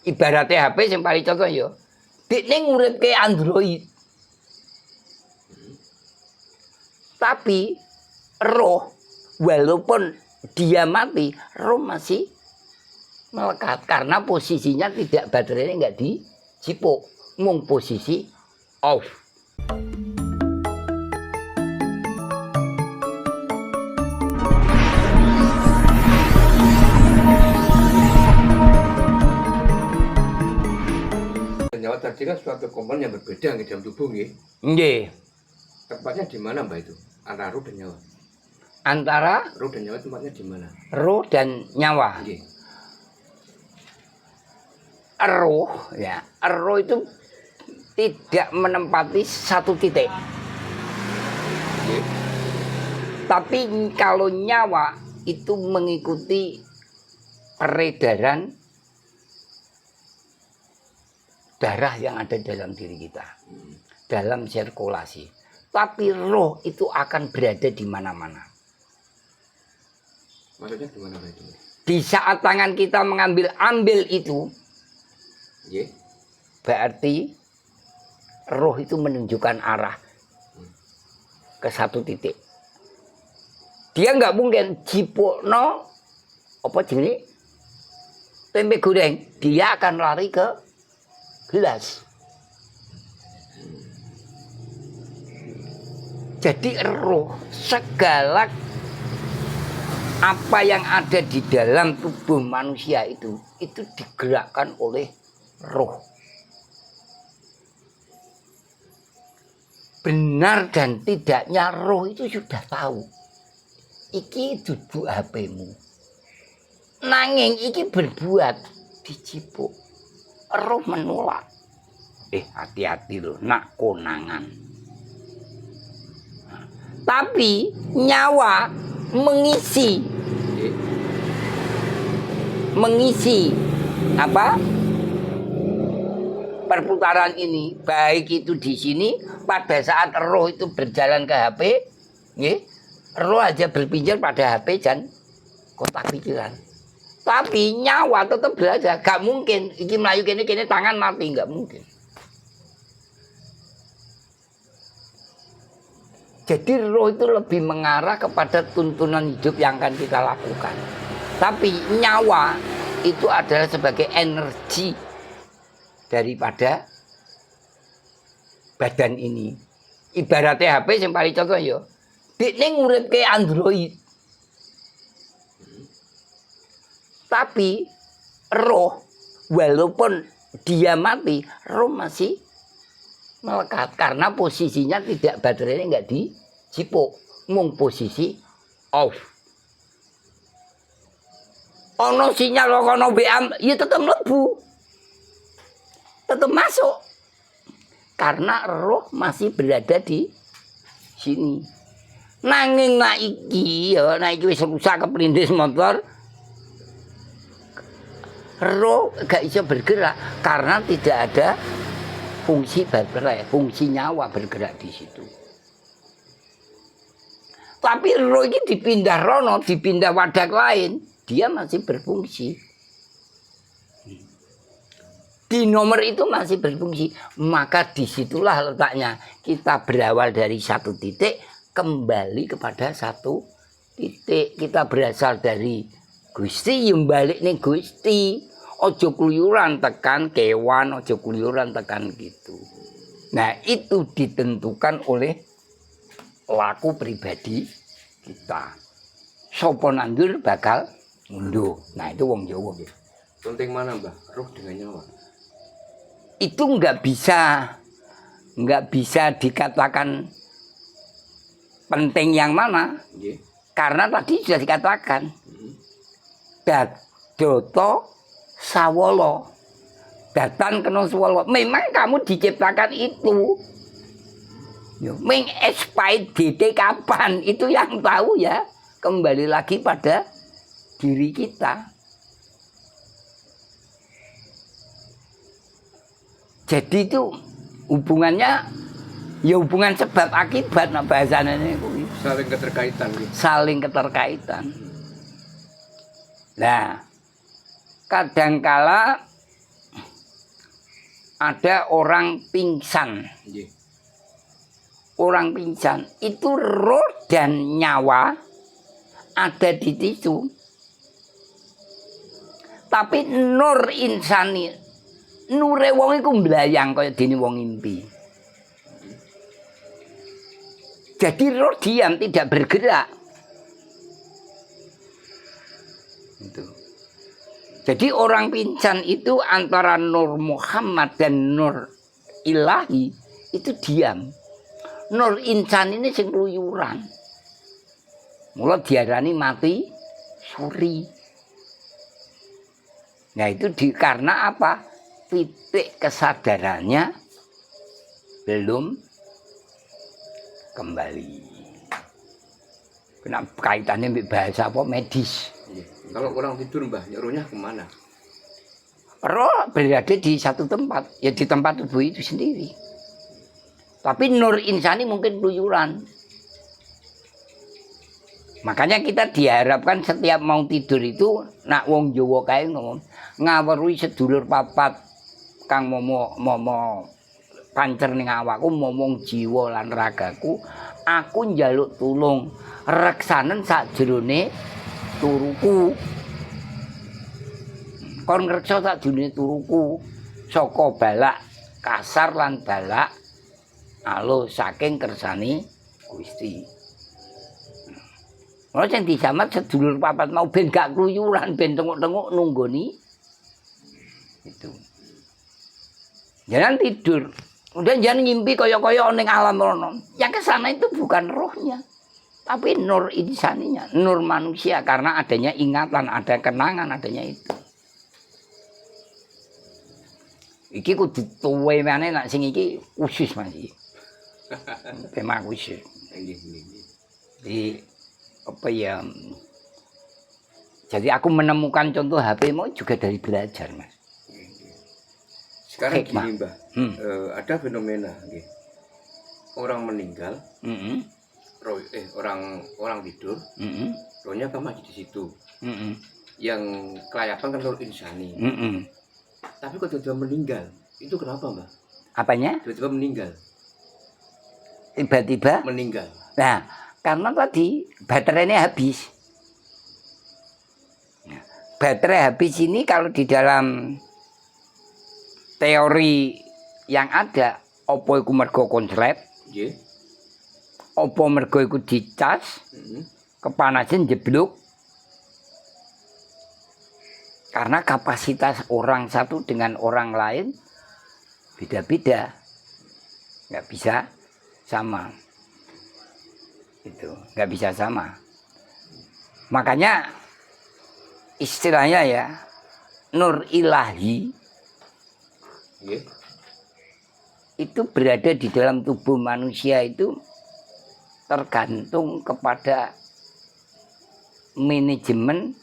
Ibaratnya HP yang paling contoh ya. Dekne nguripke Android. Tapi roh walaupun dia mati, roh masih melekat karena posisinya tidak baterainya enggak dicipuk, mung posisi off. Nyawa tadi kan suatu komponen yang berbeda di dalam tubuh, nggih. Nggih. Tempatnya di mana, Mbak, itu? Antara roh dan nyawa. Antara Roh dan nyawa tempatnya di mana? roh dan nyawa. Nggih. Roh ya, roh itu tidak menempati satu titik. Nggih. Tapi kalau nyawa itu mengikuti peredaran darah yang ada dalam diri kita, dalam sirkulasi. Tapi roh itu akan berada di mana-mana. Maksudnya di mana itu? Di saat tangan kita ambil itu, Nggih. berarti roh itu menunjukkan arah ke satu titik. Dia nggak mungkin jipukno apa jenis tempe goreng, dia akan lari ke gelas. Jadi roh, segala apa yang ada di dalam tubuh manusia itu digerakkan oleh roh. Benar dan tidaknya roh itu sudah tahu. Iki duduk HP-mu. Nanging iki berbuat dicipuk. Roh menolak. Hati-hati loh, nak konangan. Tapi nyawa mengisi apa? Perputaran ini, baik itu di sini pada saat roh itu berjalan ke HP, nggih, roh aja berpinjal pada HP dan kotak pikiran. Tapi nyawa tetap berada, gak mungkin. Iki melayu kene tangan mati, gak mungkin. Jadi roh itu lebih mengarah kepada tuntunan hidup yang akan kita lakukan. Tapi nyawa itu adalah sebagai energi daripada badan ini. Ibaratnya HP yang paling contoh ya. Dekne nguripke Android. Tapi roh walaupun dia mati, roh masih melekat karena posisinya tidak baterainya enggak dicipuk, mung posisi off. Ono sinyal kono WA, ya tetap mlebu. Tetap masuk. Karena roh masih berada di sini. Nanging naiki wis rusak keplindis motor. Roh gak bisa bergerak karena tidak ada fungsi baterai, fungsi nyawa bergerak di situ. Tapi roh ini dipindah rono, dipindah wadah lain, dia masih berfungsi. Di nomor itu masih berfungsi, maka disitulah letaknya kita berawal dari satu titik kembali kepada satu titik. Kita berasal dari Gusti, yang balik nih Gusti. Ojo keluyuran tekan kewan, ojo keluyuran tekan gitu. Nah itu ditentukan oleh laku pribadi kita. Sopo nandur bakal ngunduh. Nah itu wong Jawa. Penting mana, Mbah? Roh dengan nyawa. Itu nggak bisa dikatakan penting yang mana. Nggih. Karena tadi sudah dikatakan. Dadoto sawolo, datan kena swolo. Memang kamu diciptakan itu. Meng expired date kapan itu yang tahu ya. Kembali lagi pada diri kita. Jadi itu hubungannya ya hubungan sebab akibat, nah bahasanya ini. Saling keterkaitan. Saling keterkaitan. Nah, kadangkala ada orang pingsan. Nggih. Orang pingsan itu roh dan nyawa ada di situ. Tapi nur insani, nure wong iku mblayang kaya dene wong ngimpi. Jadi roh diam, tidak bergerak. Itu. Jadi orang pingsan itu antara nur Muhammad dan nur ilahi itu diam. Nur insan ini sing keluyuran. Mula diarani mati suri. Nah itu karena apa? Titik kesadarannya belum kembali. Kenapa kaitannya dengan bahasa apa? Medis. Nggih. Kalau orang tidur Mbah, rohnya kemana? Roh berada di satu tempat, ya di tempat tubuh itu sendiri. Tapi nur insani mungkin keluyuran. Makanya kita diharapkan setiap mau tidur itu nak wong Jawa kae ngomong ngaweruhi sedulur papat kang momo pancer ning awakku momong jiwa lan ragaku aku njaluk tulung reksanen sakjroné turuku kon ngreksa sakjroné turuku saka balak kasar lan balak alus saking kersane Gusti. Ora sing dijamat sedulur papat mau ben gak kluyuran ben tenguk-tenguk nunggoni. Itu. Jangan tidur. Udah jangan ngimpi kaya-kaya ning alam rono. Yang kesana itu bukan rohnya. Tapi nur insaninya, nur manusia karena adanya ingatan, ada kenangan, adanya itu. Iki kudu tuwe maneh nek sing iki khusus Mas iki. Tema khusus. Nggih, nggih. Di apa ya? Jadi aku menemukan contoh HP mau juga dari belajar, Mas. Sekarang Hikmah. gini Mbah, ada fenomena, nggih. Orang meninggal, orang tidur, rohnya kan masih di situ. Yang kelayapan kan nur insani. Tapi kok tiba-tiba meninggal, itu kenapa Mbah? Apanya? Tiba-tiba meninggal. Tiba-tiba Meninggal. Nah, karena tadi baterainya habis. Baterai habis ini kalau di dalam teori yang ada, opo iku mergo konslet, Nggih. opo mergo iku dicas, kepanasan jeblok. Karena kapasitas orang satu dengan orang lain beda-beda. Nggak bisa sama. Itu nggak bisa sama. Makanya istilahnya ya nur ilahi itu berada di dalam tubuh manusia itu tergantung kepada manajemen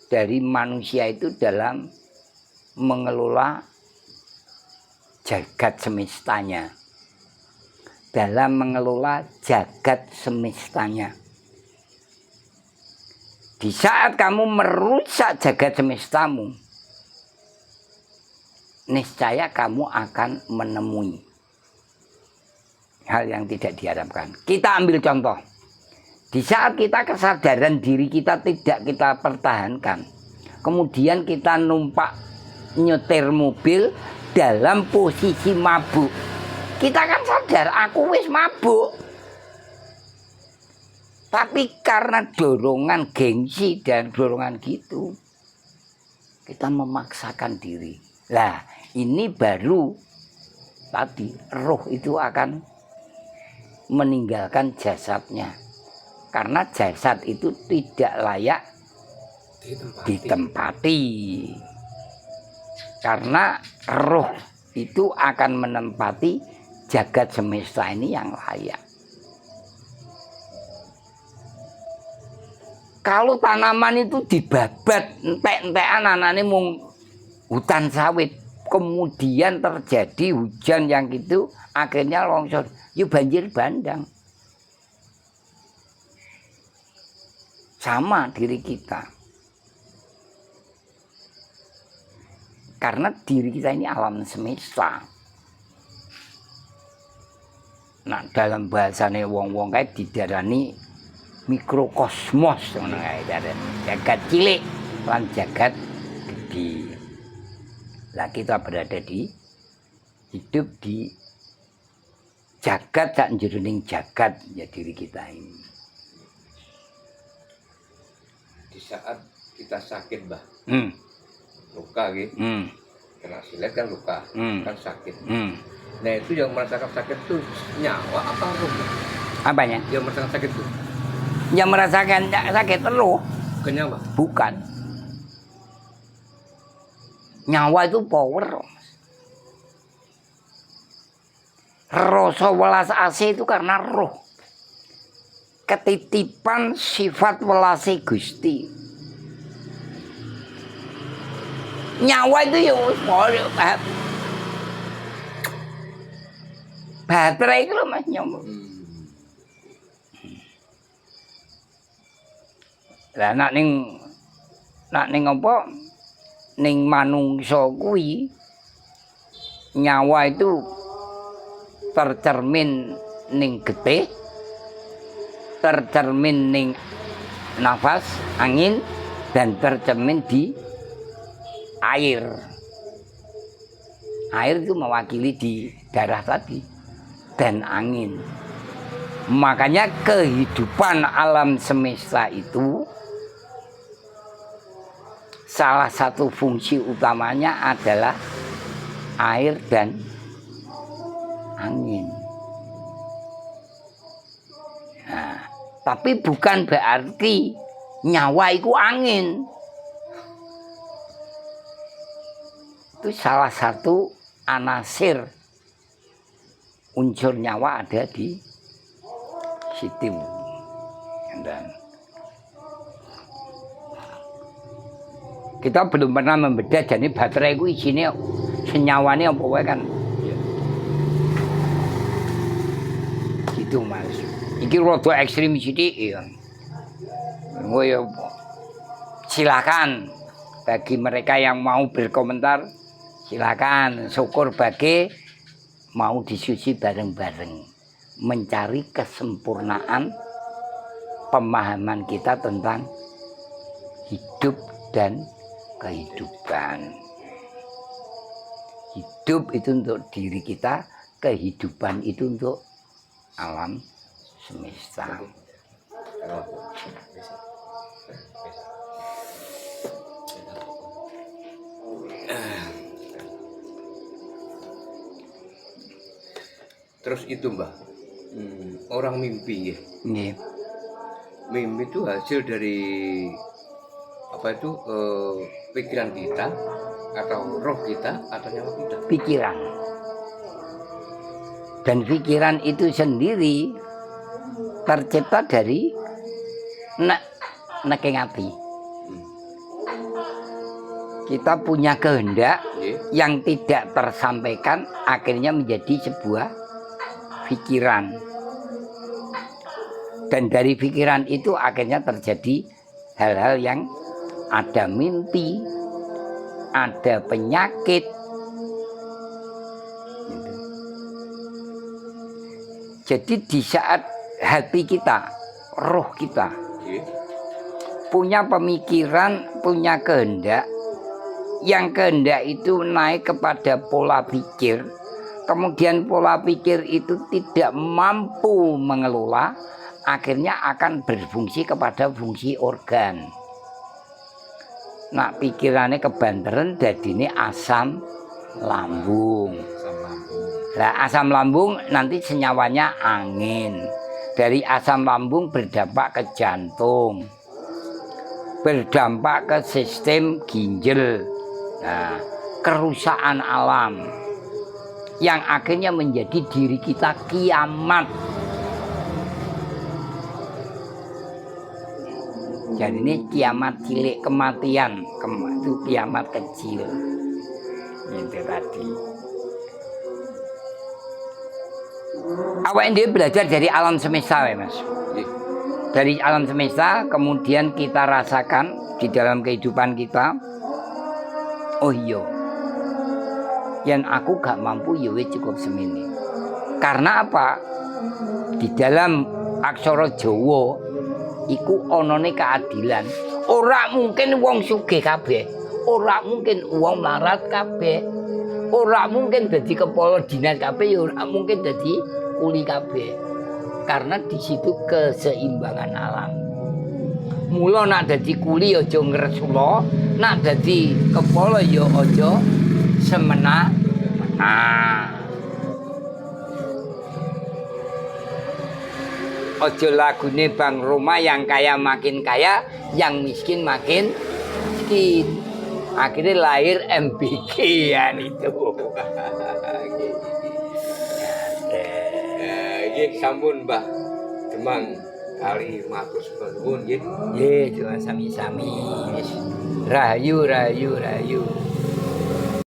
dari manusia itu dalam mengelola jagat semestanya. Dalam mengelola jagat semestanya. Di saat kamu merusak jagat semestamu, niscaya kamu akan menemui hal yang tidak diharapkan. Kita ambil contoh. Di saat kita kesadaran diri kita tidak kita pertahankan, kemudian kita numpak nyetir mobil dalam posisi mabuk. Kita kan sadar, aku wis mabuk. Tapi karena dorongan gengsi dan dorongan gitu, kita memaksakan diri. Lah, ini baru tadi roh itu akan meninggalkan jasadnya. Karena jasad itu tidak layak ditempati. Karena roh itu akan menempati jagat semesta ini yang layak. Kalau tanaman itu dibabat, entek-entekan anane mung hutan sawit, kemudian terjadi hujan yang gitu, akhirnya longsor, yuk banjir bandang. Sama diri kita. Karena diri kita ini alam semesta. Nak dalam bahasane wong-wong kae didarani mikrokosmos ngono kae, jagat cilik lan jagat gede. Lah kita berada di hidup di jagat sak jroning jagat ya diri kita ini. Di saat kita sakit, Mbah. Luka gitu. Kena silet kan luka, kan sakit. Nah itu yang merasakan sakit itu nyawa apa roh? Apanya? Yang merasakan sakit itu? Yang merasakan sakit roh. Bukan nyawa? Bukan. Nyawa itu power. Rasa welas asih itu karena roh. Ketitipan sifat welase Gusti. Nyawa itu ya baterai itu loh Mas nyawa. Lah nak ning apa ning manungsa kuwi nyawa itu tercermin ning getih, tercermin ning nafas, angin, dan tercermin di air. Air itu mewakili di darah tadi dan angin. Makanya kehidupan alam semesta itu salah satu fungsi utamanya adalah air dan angin. Nah, tapi bukan berarti nyawa itu angin. Itu salah satu anasir unsur nyawa ada di situ. Dan kita belum pernah membedah jadi baterai itu isinya senyawane apa wae kan. Gitu Mas. Iki rada ekstrim sithik ya. Ngoyo silakan bagi mereka yang mau berkomentar silakan, syukur bagi mau diskusi bareng-bareng mencari kesempurnaan pemahaman kita tentang hidup dan kehidupan. Hidup itu untuk diri kita, kehidupan itu untuk alam semesta. Terus itu Mbah, orang mimpi ya. Mimpi itu hasil dari apa itu pikiran kita atau roh kita atau nyawa kita? Pikiran. Dan pikiran itu sendiri tercipta dari neking ati. Kita punya kehendak yang tidak tersampaikan akhirnya menjadi sebuah pikiran. Dan dari pikiran itu akhirnya terjadi hal-hal yang ada mimpi, ada penyakit. Jadi di saat hati kita, roh kita punya pemikiran, punya kehendak, yang kehendak itu naik kepada pola pikir, kemudian pola pikir itu tidak mampu mengelola, akhirnya akan berfungsi kepada fungsi organ. Nah pikirannya kebanteran dadine asam lambung. Nah asam lambung nanti senyawanya angin. Dari asam lambung berdampak ke jantung, berdampak ke sistem ginjal. Nah, kerusakan alam yang akhirnya menjadi diri kita kiamat. Jadi ini kiamat cilik, kematian, itu kiamat kecil. Itu tadi. Awak ini belajar dari alam semesta, Mas. Dari alam semesta, kemudian kita rasakan di dalam kehidupan kita. Oh iya, yang aku gak mampu ya cukup semini. Karena apa? Di dalam aksara Jawa iku anane keadilan. Ora mungkin wong sugih kabeh, ora mungkin wong larat kabeh, ora mungkin dadi kepala dinas kabeh, ya ora mungkin dadi kuli kabeh. Karena di situ keseimbangan alam. Mula nak dadi kuli aja ngresula, nak dadi kepala ya aja semena. Ojo lagune Bang Roma, yang kaya makin kaya, yang miskin makin miskin. Akhirnya lahir MBK ya itu. Sampun Mbah Demang kali matur nuwun nggih. Nggih, sami-sami. Rahayu.